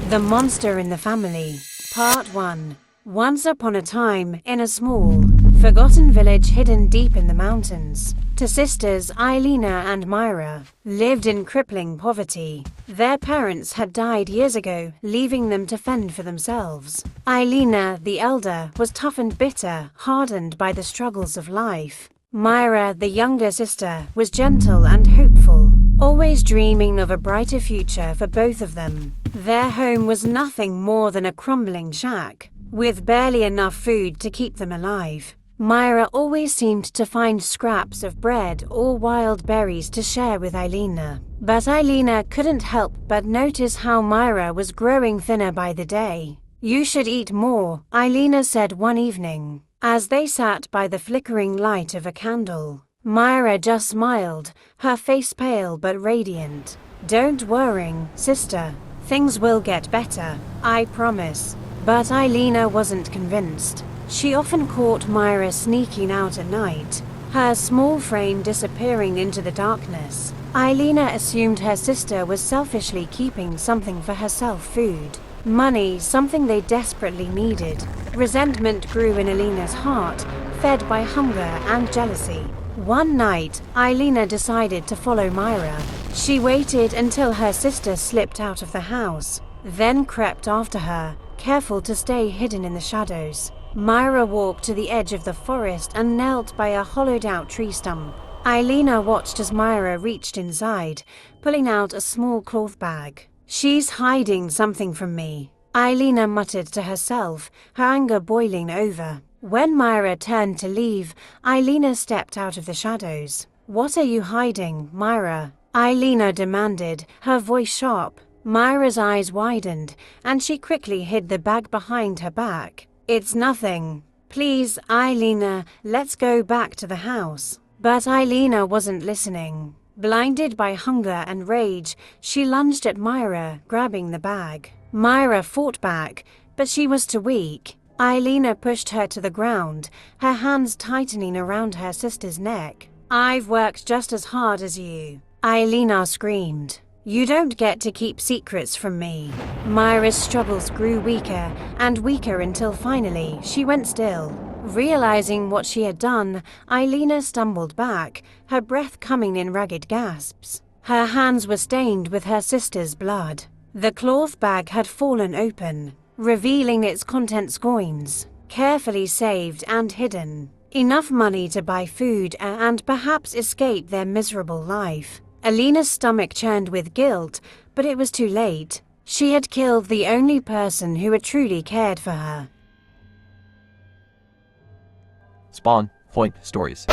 The Monster in the Family, Part 1. Once upon a time, in a small, forgotten village hidden deep in the mountains, two sisters, Eilina and Myra, lived in crippling poverty. Their parents had died years ago, leaving them to fend for themselves. Eilina, the elder, was tough and bitter, hardened by the struggles of life. Myra, the younger sister, was gentle and hopeful, always dreaming of a brighter future for both of them. Their home was nothing more than a crumbling shack, with barely enough food to keep them alive. Myra always seemed to find scraps of bread or wild berries to share with Eilina. But Eilina couldn't help but notice how Myra was growing thinner by the day. "You should eat more," Eilina said one evening, as they sat by the flickering light of a candle. Myra just smiled, her face pale but radiant. "Don't worry, sister. Things will get better, I promise." But Eilina wasn't convinced. She often caught Myra sneaking out at night, her small frame disappearing into the darkness. Eilina assumed her sister was selfishly keeping something for herself: food, money, something they desperately needed. Resentment grew in Eilina's heart, fed by hunger and jealousy. One night, Eilina decided to follow Myra. She waited until her sister slipped out of the house, then crept after her, careful to stay hidden in the shadows. Myra walked to the edge of the forest and knelt by a hollowed-out tree stump. Eilina watched as Myra reached inside, pulling out a small cloth bag. "She's hiding something from me," Eilina muttered to herself, her anger boiling over. When Myra turned to leave, Eilina stepped out of the shadows. "What are you hiding, Myra?" Eilina demanded, her voice sharp. Myra's eyes widened, and she quickly hid the bag behind her back. "It's nothing. Please, Eilina, let's go back to the house." But Eilina wasn't listening. Blinded by hunger and rage, she lunged at Myra, grabbing the bag. Myra fought back, but she was too weak. Eilina pushed her to the ground, her hands tightening around her sister's neck. "I've worked just as hard as you," Eilina screamed. "You don't get to keep secrets from me." Myra's struggles grew weaker and weaker until finally she went still. Realizing what she had done, Eilina stumbled back, her breath coming in ragged gasps. Her hands were stained with her sister's blood. The cloth bag had fallen open, revealing its contents: coins, carefully saved and hidden. Enough money to buy food and perhaps escape their miserable life. Eilina's stomach churned with guilt, but it was too late. She had killed the only person who had truly cared for her. Spawnpointstories.